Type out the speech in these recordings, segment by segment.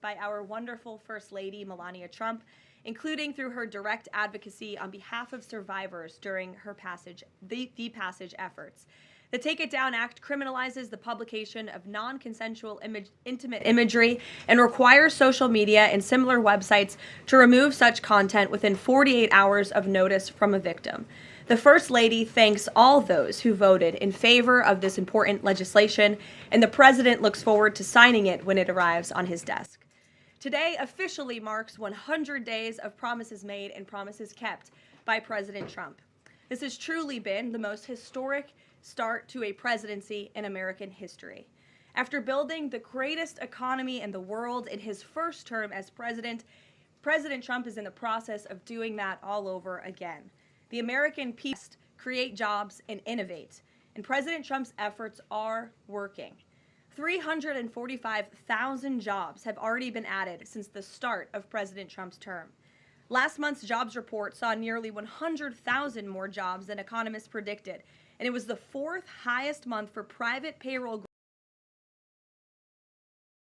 by our wonderful First Lady, Melania Trump, including through her direct advocacy on behalf of survivors during her the passage efforts. The Take It Down Act criminalizes the publication of non-consensual intimate imagery and requires social media and similar websites to remove such content within 48 hours of notice from a victim. The First Lady thanks all those who voted in favor of this important legislation, and the President looks forward to signing it when it arrives on his desk. Today officially marks 100 days of promises made and promises kept by President Trump. This has truly been the most historic start to a presidency in American history. After building the greatest economy in the world in his first term as president, President Trump is in the process of doing that all over again. The American people create jobs and innovate, and President Trump's efforts are working. 345,000 jobs have already been added since the start of President Trump's term. Last month's jobs report saw nearly 100,000 more jobs than economists predicted, and it was the fourth highest month for private payroll growth.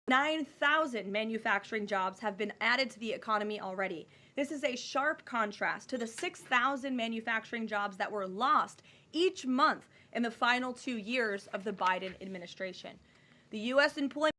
9,000 manufacturing jobs have been added to the economy already. This is a sharp contrast to the 6,000 manufacturing jobs that were lost each month in the final 2 years of the Biden administration. The U.S. employment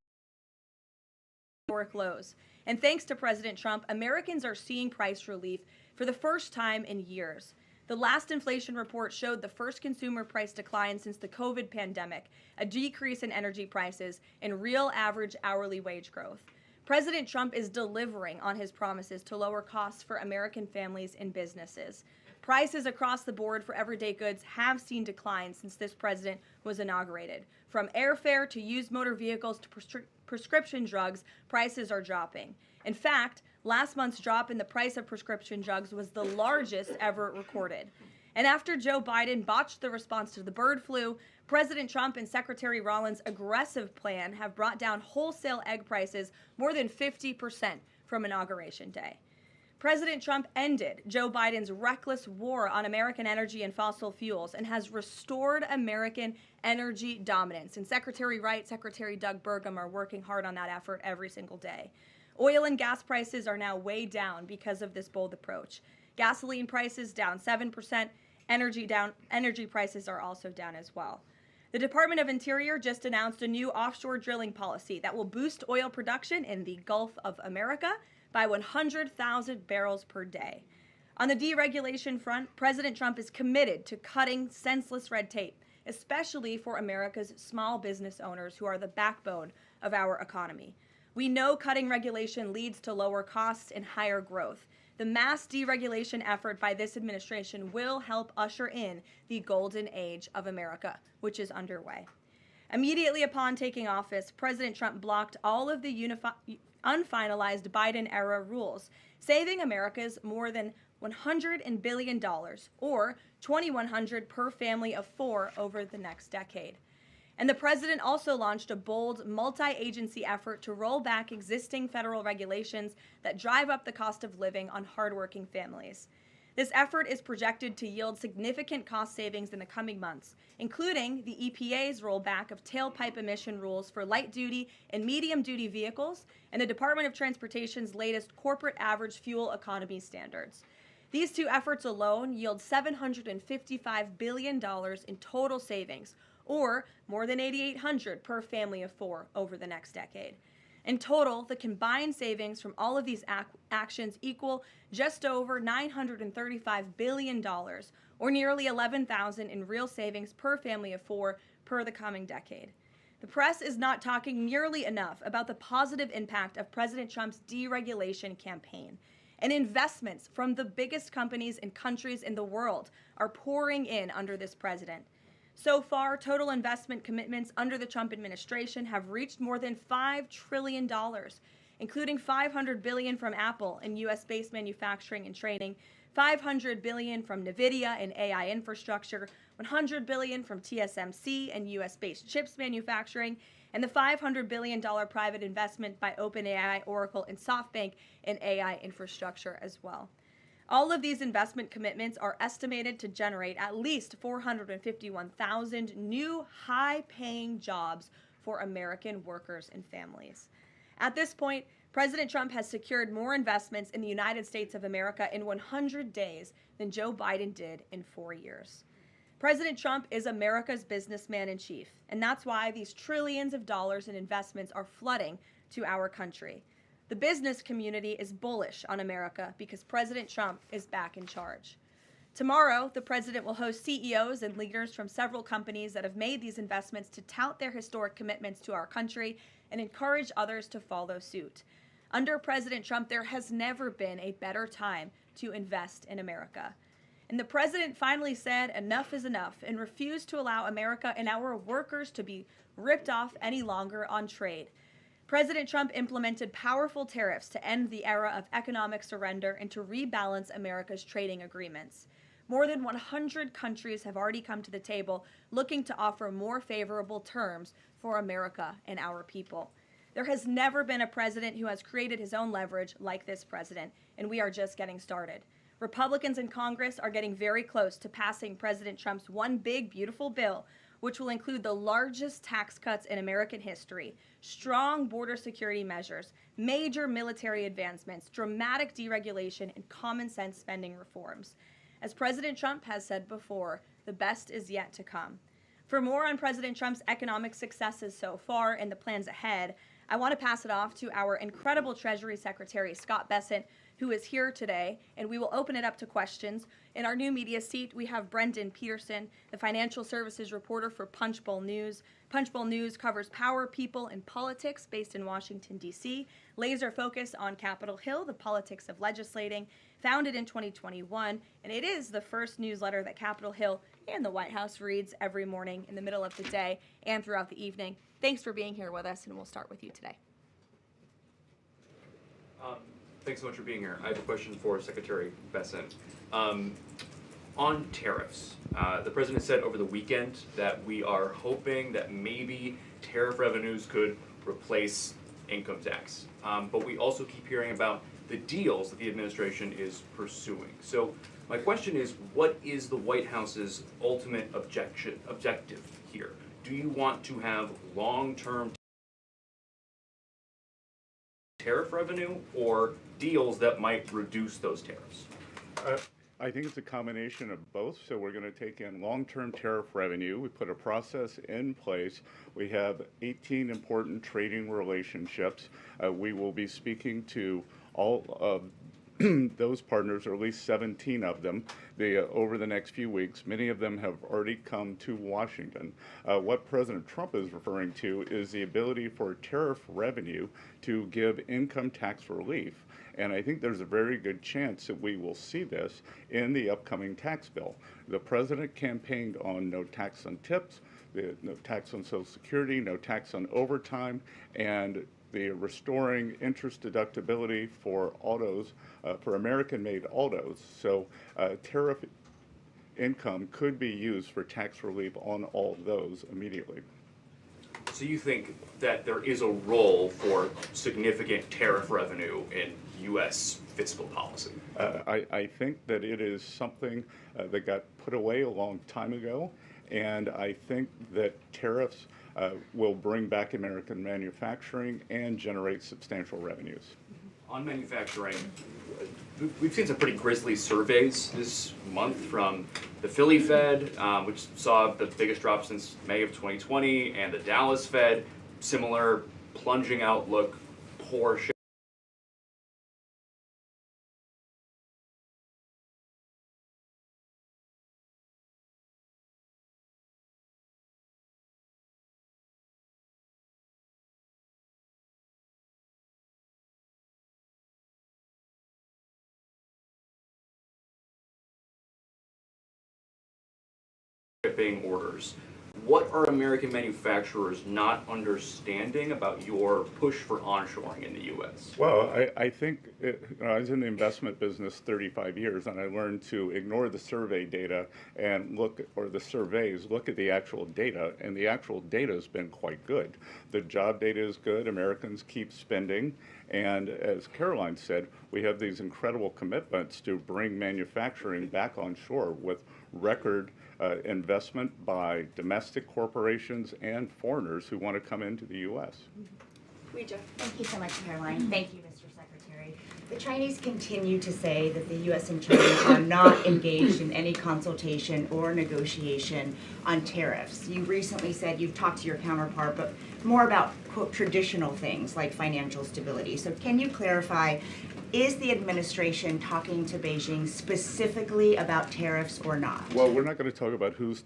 historic lows. And thanks to President Trump, Americans are seeing price relief for the first time in years. The last inflation report showed the first consumer price decline since the COVID pandemic, a decrease in energy prices, and real average hourly wage growth. President Trump is delivering on his promises to lower costs for American families and businesses. Prices across the board for everyday goods have seen declines since this president was inaugurated. From airfare to used motor vehicles to prescription drugs, prices are dropping. In fact, last month's drop in the price of prescription drugs was the largest ever recorded. And after Joe Biden botched the response to the bird flu, President Trump and Secretary Rollins' aggressive plan have brought down wholesale egg prices more than 50% from Inauguration Day. President Trump ended Joe Biden's reckless war on American energy and fossil fuels and has restored American energy dominance. And Secretary Wright, Secretary Doug Burgum are working hard on that effort every single day. Oil and gas prices are now way down because of this bold approach. Gasoline prices down 7%, energy prices are also down as well. The Department of Interior just announced a new offshore drilling policy that will boost oil production in the Gulf of America by 100,000 barrels per day. On the deregulation front, President Trump is committed to cutting senseless red tape, especially for America's small business owners who are the backbone of our economy. We know cutting regulation leads to lower costs and higher growth. The mass deregulation effort by this administration will help usher in the golden age of America, which is underway. Immediately upon taking office, President Trump blocked all of the unfinalized Biden-era rules, saving Americans more than $100 billion, or $2,100 per family of four over the next decade. And the president also launched a bold multi-agency effort to roll back existing federal regulations that drive up the cost of living on hardworking families. This effort is projected to yield significant cost savings in the coming months, including the EPA's rollback of tailpipe emission rules for light-duty and medium-duty vehicles and the Department of Transportation's latest corporate average fuel economy standards. These two efforts alone yield $755 billion in total savings, or more than $8,800 per family of four over the next decade. In total, the combined savings from all of these actions equal just over $935 billion, or nearly $11,000 in real savings per family of four per the coming decade. The press is not talking nearly enough about the positive impact of President Trump's deregulation campaign. And investments from the biggest companies and countries in the world are pouring in under this president. So far, total investment commitments under the Trump administration have reached more than $5 trillion, including $500 billion from Apple in U.S.-based manufacturing and training, $500 billion from NVIDIA and AI infrastructure, $100 billion from TSMC and U.S.-based chips manufacturing, and the $500 billion private investment by OpenAI, Oracle, and SoftBank in AI infrastructure as well. All of these investment commitments are estimated to generate at least 451,000 new high-paying jobs for American workers and families. At this point, President Trump has secured more investments in the United States of America in 100 days than Joe Biden did in 4 years. President Trump is America's businessman in chief, and that's why these trillions of dollars in investments are flooding to our country. The business community is bullish on America because President Trump is back in charge. Tomorrow, the president will host CEOs and leaders from several companies that have made these investments to tout their historic commitments to our country and encourage others to follow suit. Under President Trump, there has never been a better time to invest in America. And the president finally said enough is enough and refused to allow America and our workers to be ripped off any longer on trade. President Trump implemented powerful tariffs to end the era of economic surrender and to rebalance America's trading agreements. More than 100 countries have already come to the table looking to offer more favorable terms for America and our people. There has never been a president who has created his own leverage like this president, and we are just getting started. Republicans in Congress are getting very close to passing President Trump's One Big Beautiful Bill, which will include the largest tax cuts in American history, strong border security measures, major military advancements, dramatic deregulation, and common sense spending reforms. As President Trump has said before, the best is yet to come. For more on President Trump's economic successes so far and the plans ahead, I want to pass it off to our incredible Treasury Secretary, Scott Bessent, who is here today, and we will open it up to questions. In our new media seat, we have Brendan Peterson, the financial services reporter for Punchbowl News. Punchbowl News covers power, people, and politics based in Washington, D.C., laser focus on Capitol Hill, the politics of legislating, founded in 2021, and it is the first newsletter that Capitol Hill and the White House reads every morning in the middle of the day and throughout the evening. Thanks for being here with us, and we'll start with you today. Thanks so much for being here. I have a question for Secretary Bessent. On tariffs, the president said over the weekend that we are hoping that maybe tariff revenues could replace income tax. But we also keep hearing about the deals that the administration is pursuing. So my question is, what is the White House's ultimate objective here? Do you want to have long-term tariff revenue or deals that might reduce those tariffs? I think it's a combination of both. So we're going to take in long-term tariff revenue. We put a process in place. We have 18 important trading relationships. We will be speaking to all of those partners, or at least 17 of them, over the next few weeks. Many of them have already come to Washington. What President Trump is referring to is the ability for tariff revenue to give income tax relief. And I think there's a very good chance that we will see this in the upcoming tax bill. The president campaigned on no tax on tips, no tax on Social Security, no tax on overtime, and the restoring interest deductibility for autos, for American-made autos. So tariff income could be used for tax relief on all of those immediately. So you think that there is a role for significant tariff revenue in U.S. fiscal policy? I think that it is something that got put away a long time ago, and I think that tariffs will bring back American manufacturing and generate substantial revenues. On manufacturing, we've seen some pretty grisly surveys this month from the Philly Fed, which saw the biggest drop since May of 2020, and the Dallas Fed, similar plunging outlook, poor shipping orders. What are American manufacturers not understanding about your push for onshoring in the U.S.? Well, I think I was in the investment business 35 years, and I learned to ignore the survey data and look at the actual data, and the actual data has been quite good. The job data is good. Americans keep spending, and as Caroline said, we have these incredible commitments to bring manufacturing back on shore with record investment by domestic corporations and foreigners who want to come into the U.S. Thank you so much, Caroline. Thank you, Mr. Secretary. The Chinese continue to say that the U.S. and China are not engaged in any consultation or negotiation on tariffs. You recently said you've talked to your counterpart, but more about, quote, traditional things like financial stability. So can you clarify, is the administration talking to Beijing specifically about tariffs or not? Well, we're not going to talk about who's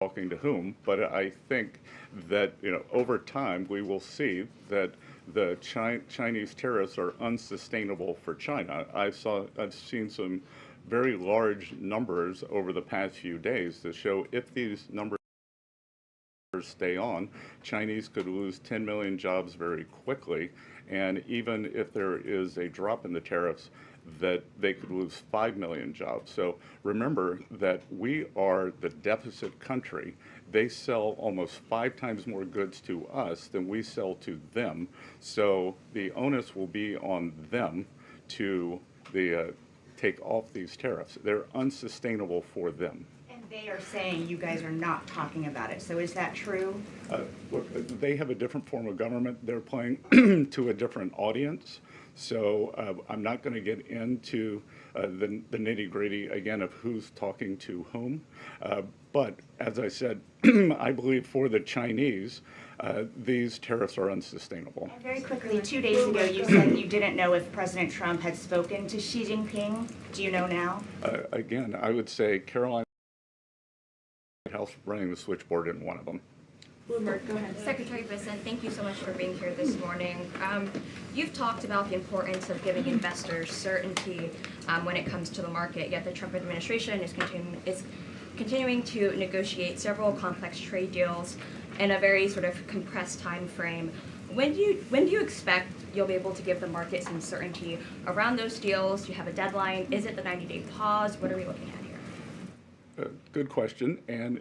talking to whom, but I think that over time we will see that the Chinese tariffs are unsustainable for China. I've seen some very large numbers over the past few days that show if these numbers stay on, Chinese could lose 10 million jobs very quickly, and even if there is a drop in the tariffs, that they could lose 5 million jobs. So remember that we are the deficit country. They sell almost 5 times more goods to us than we sell to them. So the onus will be on them to take off these tariffs. They're unsustainable for them. And they are saying you guys are not talking about it. So is that true? Look, they have a different form of government. They're playing to a different audience. So I'm not going to get into the nitty-gritty, again, of who's talking to whom. But as I said, I believe for the Chinese, these tariffs are unsustainable. And very quickly, 2 days ago, you said you didn't know if President Trump had spoken to Xi Jinping. Do you know now? Again, I would say Caroline House running the switchboard in one of them. Bloomberg, go ahead. Secretary Bessent, thank you so much for being here this morning. You've talked about the importance of giving investors certainty when it comes to the market, yet the Trump administration is continuing to negotiate several complex trade deals in a very sort of compressed time frame. When do you expect you'll be able to give the market some certainty around those deals? Do you have a deadline? Is it the 90-day pause? What are we looking at here? Good question. And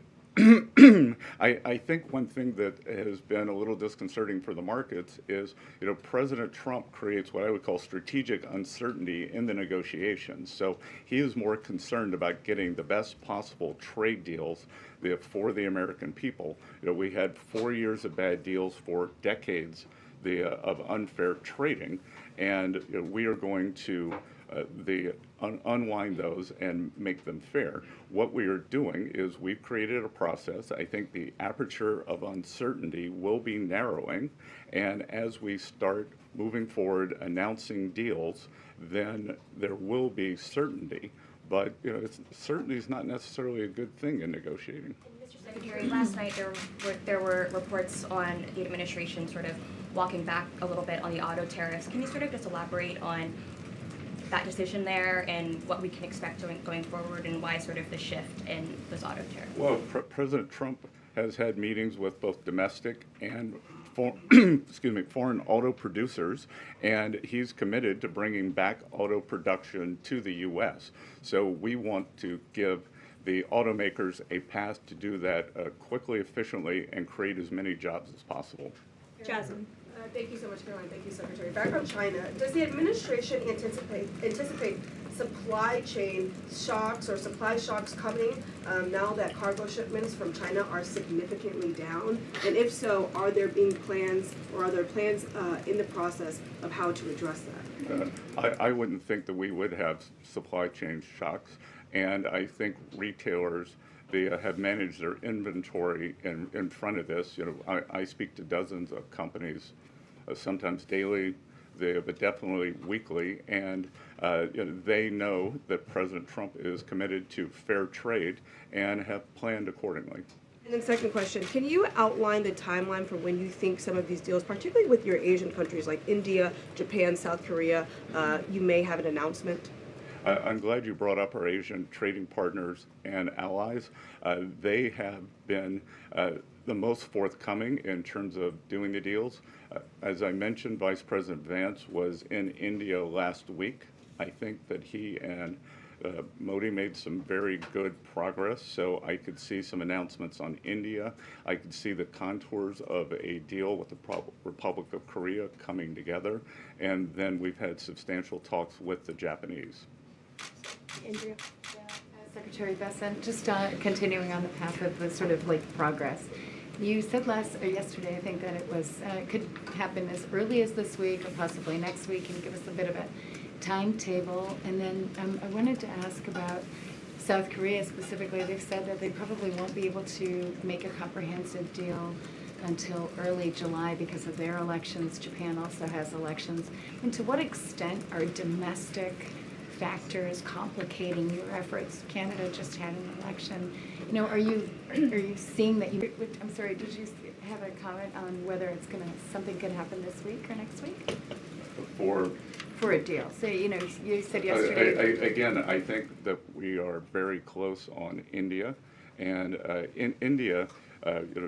I think one thing that has been a little disconcerting for the markets is, President Trump creates what I would call strategic uncertainty in the negotiations. So he is more concerned about getting the best possible trade deals for the American people. We had 4 years of bad deals for decades of unfair trading, and we are going to unwind those and make them fair. What we are doing is we've created a process. I think the aperture of uncertainty will be narrowing, and as we start moving forward announcing deals, then there will be certainty. But certainty is not necessarily a good thing in negotiating. Mr. Secretary, last night there were reports on the administration sort of walking back a little bit on the auto tariffs. Can you sort of just elaborate on that decision there and what we can expect going forward, and why sort of the shift in those auto tariffs? Well, President Trump has had meetings with both domestic and foreign auto producers, and he's committed to bringing back auto production to the U.S. So we want to give the automakers a path to do that quickly, efficiently, and create as many jobs as possible. Jasmine. Thank you so much, Caroline. Thank you, Secretary. Back on China, does the administration anticipate supply chain shocks or supply shocks coming now that cargo shipments from China are significantly down? And if so, are there plans in the process of how to address that? I wouldn't think that we would have supply chain shocks, and I think retailers have managed their inventory in front of this. I speak to dozens of companies, sometimes daily, but definitely weekly, and they know that President Trump is committed to fair trade and have planned accordingly. And then second question, can you outline the timeline for when you think some of these deals, particularly with your Asian countries like India, Japan, South Korea, you may have an announcement? I'm glad you brought up our Asian trading partners and allies. They have been the most forthcoming in terms of doing the deals. As I mentioned, Vice President Vance was in India last week. I think that he and Modi made some very good progress, so I could see some announcements on India. I could see the contours of a deal with the Republic of Korea coming together, and then we've had substantial talks with the Japanese. Andrea. Secretary Bessent, just continuing on the path of the sort of like progress. You said yesterday, I think, that it was could happen as early as this week or possibly next week, and give us a bit of a timetable. And then I wanted to ask about South Korea specifically. They've said that they probably won't be able to make a comprehensive deal until early July because of their elections. Japan also has elections. And to what extent are domestic factors complicating your efforts? Canada just had an election. You know, are you seeing that you? I'm sorry. Did you have a comment on whether it's something could happen this week or next week? For a deal. So you said yesterday. Again, I think that we are very close on India, and in India,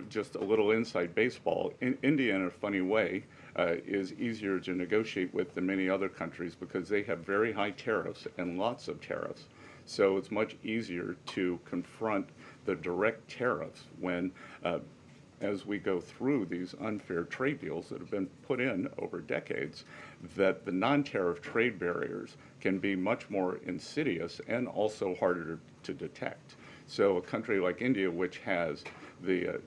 just a little inside baseball. India, in a funny way, is easier to negotiate with than many other countries because they have very high tariffs and lots of tariffs. So it's much easier to confront the direct tariffs when, as we go through these unfair trade deals that have been put in over decades, that the non-tariff trade barriers can be much more insidious and also harder to detect. So a country like India, which has the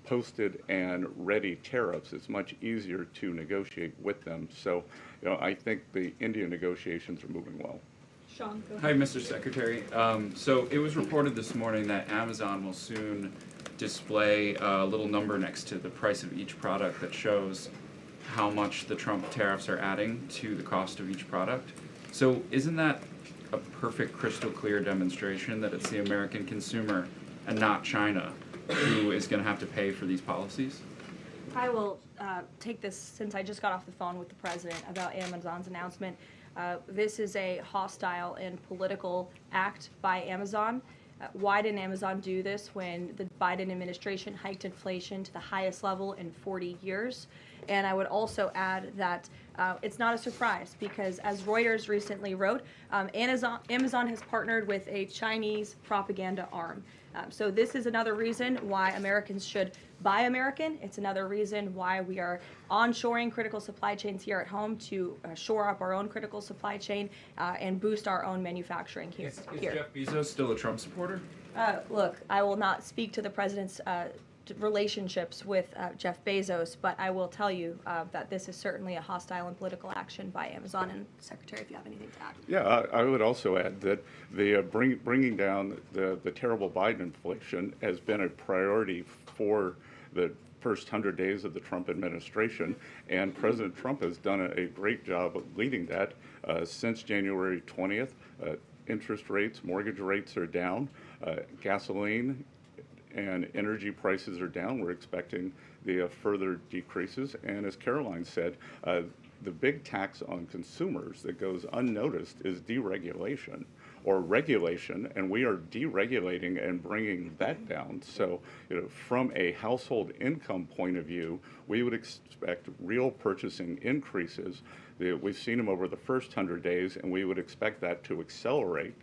posted and ready tariffs, it's much easier to negotiate with them. So, I think the India negotiations are moving well. Sean, go ahead. Hi, Mr. Secretary. So it was reported this morning that Amazon will soon display a little number next to the price of each product that shows how much the Trump tariffs are adding to the cost of each product. So isn't that a perfect crystal clear demonstration that it's the American consumer and not China who is going to have to pay for these policies? I will take this since I just got off the phone with the president about Amazon's announcement. This is a hostile and political act by Amazon. Why didn't Amazon do this when the Biden administration hiked inflation to the highest level in 40 years? And I would also add that it's not a surprise because, as Reuters recently wrote, Amazon has partnered with a Chinese propaganda arm. So this is another reason why Americans should buy American. It's another reason why we are onshoring critical supply chains here at home to shore up our own critical supply chain and boost our own manufacturing here. Is Jeff Bezos still a Trump supporter? Look, I will not speak to the president's relationships with Jeff Bezos, but I will tell you that this is certainly a hostile and political action by Amazon. And Secretary, if you have anything to add. Yeah, I would also add that the bringing down the terrible Biden inflation has been a priority for the first 100 days of the Trump administration, and President Trump has done a great job of leading that since January 20th. Interest rates, mortgage rates are down, gasoline and energy prices are down. We're expecting the further decreases. And as Karoline said, the big tax on consumers that goes unnoticed is deregulation or regulation, and we are deregulating and bringing that down. So, from a household income point of view, we would expect real purchasing increases. We've seen them over the first 100 days, and we would expect that to accelerate.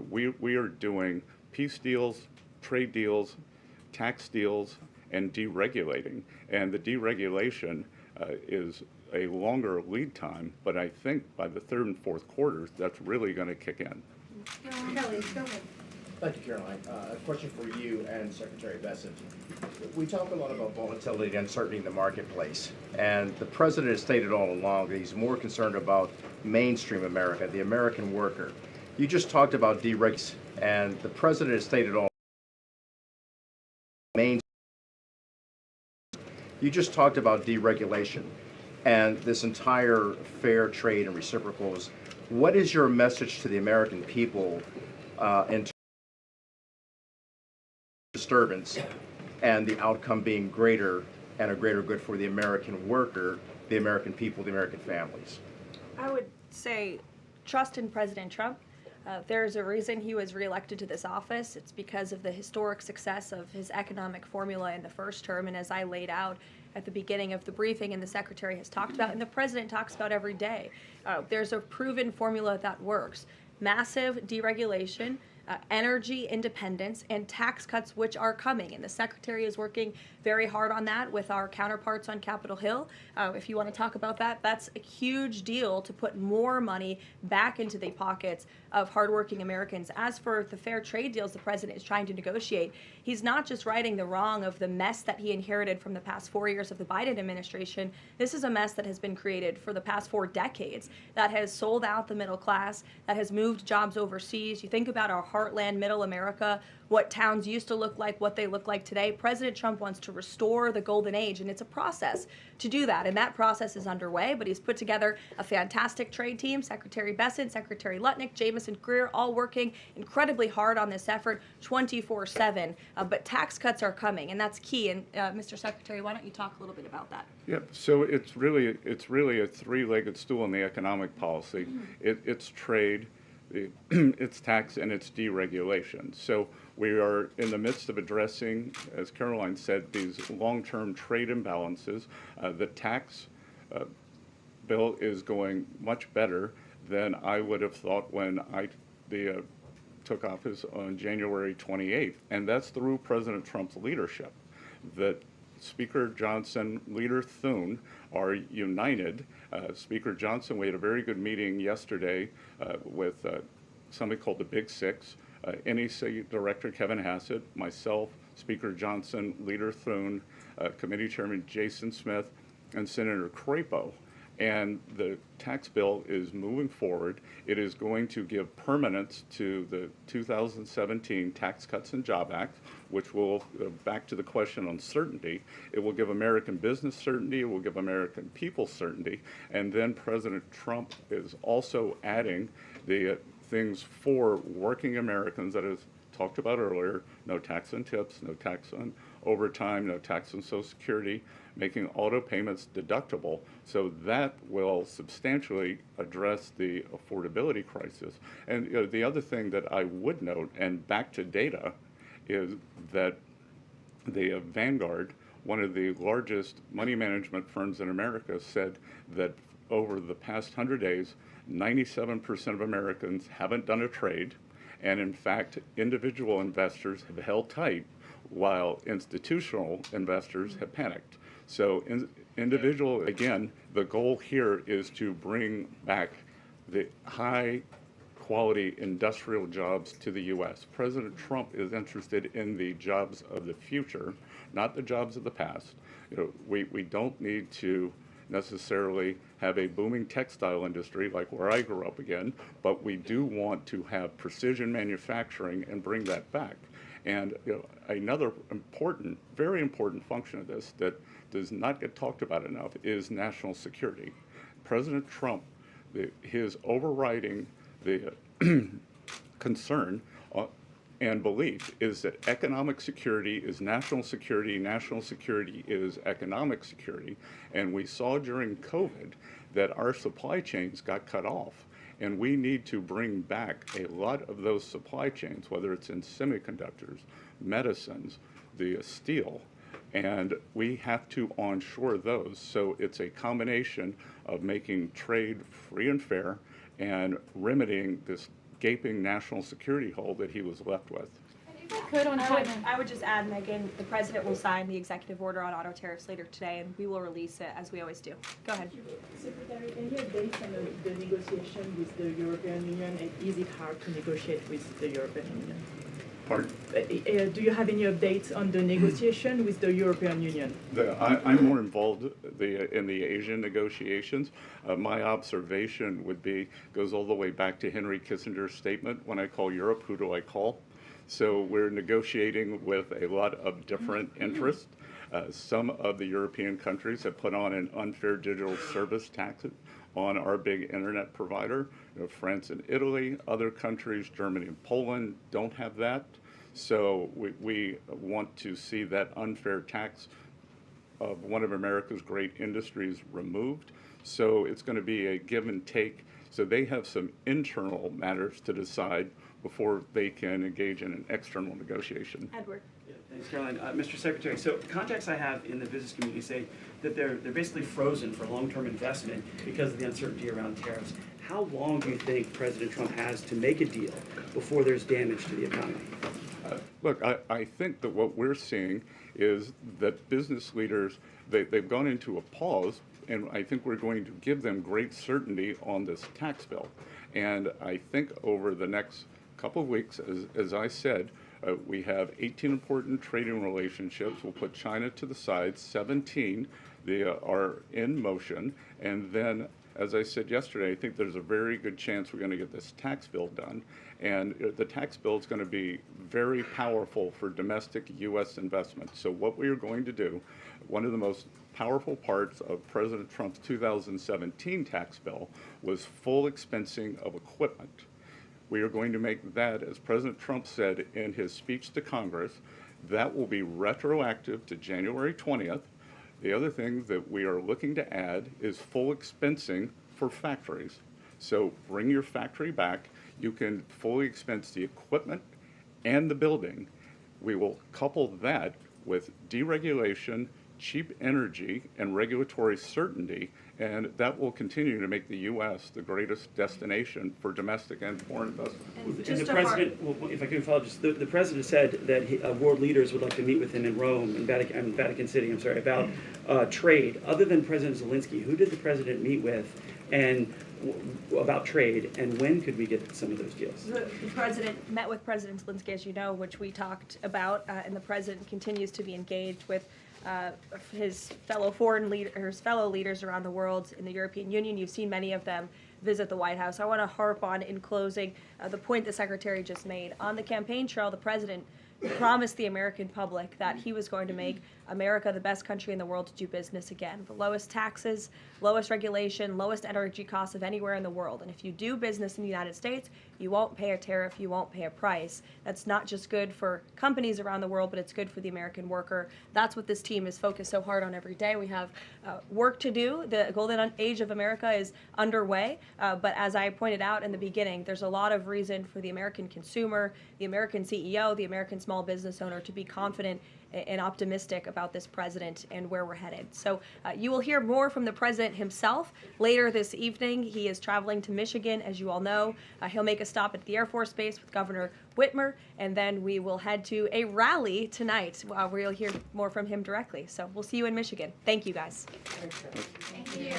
We are doing peace deals, trade deals, tax deals, and deregulating. And the deregulation is a longer lead time, but I think by the third and fourth quarters, that's really going to kick in. Kelly, go ahead. Thank you, Caroline. A question for you and Secretary Bessent. We talk a lot about volatility and uncertainty in the marketplace, and the president has stated all along that he's more concerned about mainstream America, the American worker. You just talked about deregulation, and the president has stated all You just talked about deregulation and this entire fair trade and reciprocals. What is your message to the American people in terms of disturbance and the outcome being greater and a greater good for the American worker, the American people, the American families? I would say trust in President Trump. There's a reason he was reelected to this office. It's because of the historic success of his economic formula in the first term, and as I laid out at the beginning of the briefing and the Secretary has talked about, and the President talks about every day, there's a proven formula that works. Massive deregulation, energy independence, and tax cuts, which are coming. And the Secretary is working very hard on that with our counterparts on Capitol Hill. If you want to talk about that, that's a huge deal to put more money back into the pockets of hardworking Americans. As for the fair trade deals the president is trying to negotiate, he's not just righting the wrong of the mess that he inherited from the past 4 years of the Biden administration. This is a mess that has been created for the past 4 decades, that has sold out the middle class, that has moved jobs overseas. You think about our heartland, middle America, what towns used to look like, what they look like today. President Trump wants to restore the golden age, and it's a process to do that. And that process is underway, but he's put together a fantastic trade team. Secretary Bessent, Secretary Lutnick, Jamieson Greer, all working incredibly hard on this effort 24/7. But tax cuts are coming, and that's key. And Mr. Secretary, why don't you talk a little bit about that? Yep. So it's really a three-legged stool in the economic policy. It's trade, it's tax, and it's deregulation. So we are in the midst of addressing, as Caroline said, these long-term trade imbalances. The tax bill is going much better than I would have thought when I took office on January 28th, and that's through President Trump's leadership. That Speaker Johnson, Leader Thune are united. Speaker Johnson, we had a very good meeting yesterday with something called the Big Six, NEC Director Kevin Hassett, myself, Speaker Johnson, Leader Thune, Committee Chairman Jason Smith, and Senator Crapo. And the tax bill is moving forward. It is going to give permanence to the 2017 Tax Cuts and Job Act, which will, back to the question on certainty, it will give American business certainty, it will give American people certainty, and then President Trump is also adding the things for working Americans that is talked about earlier: no tax on tips, no tax on overtime, no tax on Social Security, making auto payments deductible. So that will substantially address the affordability crisis. And the other thing that I would note, and back to data, is that the Vanguard, one of the largest money management firms in America, said that over the past 100 days, 97% of Americans haven't done a trade, and in fact, individual investors have held tight while institutional investors have panicked. So individual, again, the goal here is to bring back the high quality industrial jobs to the U.S. President Trump is interested in the jobs of the future, not the jobs of the past. We don't need to necessarily have a booming textile industry like where I grew up again, but we do want to have precision manufacturing and bring that back. And another important, very important function of this that does not get talked about enough is national security. President Trump, his overriding the concern and belief is that economic security is national security is economic security. And we saw during COVID that our supply chains got cut off. And we need to bring back a lot of those supply chains, whether it's in semiconductors, medicines, the steel, and we have to onshore those. So it's a combination of making trade free and fair and remedying this gaping national security hole that he was left with. If I could on China. I would just add, Megan, the president will sign the executive order on auto tariffs later today, and we will release it as we always do. Go ahead. Secretary, any updates on the negotiation with the European Union, and is it hard to negotiate with the European Union? Pardon? Do you have any updates on the negotiation with the European Union? I'm more involved in the Asian negotiations. My observation would be, goes all the way back to Henry Kissinger's statement, when I call Europe, who do I call? So we're negotiating with a lot of different interests. Some of the European countries have put on an unfair digital service tax on our big internet provider. France and Italy, other countries, Germany and Poland, don't have that. So we want to see that unfair tax of one of America's great industries removed. So it's going to be a give and take. So they have some internal matters to decide before they can engage in an external negotiation. Edward. Yeah, thanks, Caroline. Mr. Secretary, so contacts I have in the business community say that they're basically frozen for long-term investment because of the uncertainty around tariffs. How long do you think President Trump has to make a deal before there's damage to the economy? Look, I think that what we're seeing is that business leaders, they've gone into a pause and I think we're going to give them great certainty on this tax bill. And I think over the next couple of weeks, as I said, we have 18 important trading relationships. We'll put China to the side. 17 they are in motion. And then, as I said yesterday, I think there's a very good chance we're going to get this tax bill done. And the tax bill is going to be very powerful for domestic U.S. investment. So what we are going to do, one of the most powerful parts of President Trump's 2017 tax bill was full expensing of equipment. We are going to make that, as President Trump said in his speech to Congress, that will be retroactive to January 20th. The other thing that we are looking to add is full expensing for factories. So bring your factory back. You can fully expense the equipment and the building. We will couple that with deregulation, cheap energy, and regulatory certainty, and that will continue to make the U.S. the greatest destination for domestic and foreign investment. And the president, well, if I can follow, just the president said that world leaders would like to meet with him in Rome, in Vatican City, about trade. Other than President Zelensky, who did the president meet with, and about trade, and when could we get some of those deals? The president met with President Zelensky, as you know, which we talked about, and the president continues to be engaged with his fellow leaders around the world in the European Union. You've seen many of them visit the White House. I want to harp on, in closing, the point the Secretary just made. On the campaign trail, the president promised the American public that he was going to make America the best country in the world to do business again. The lowest taxes, lowest regulation, lowest energy costs of anywhere in the world. And if you do business in the United States, you won't pay a tariff, you won't pay a price. That's not just good for companies around the world, but it's good for the American worker. That's what this team is focused so hard on every day. We have work to do. The golden age of America is underway. But as I pointed out in the beginning, there's a lot of reason for the American consumer, the American CEO, the American small business owner to be confident and optimistic about this president and where we're headed. So you will hear more from the president himself later this evening. He is traveling to Michigan, as you all know. He'll make a stop at the Air Force Base with Governor Whitmer, and then we will head to a rally tonight where you'll hear more from him directly. So we'll see you in Michigan. Thank you, guys. Thank you.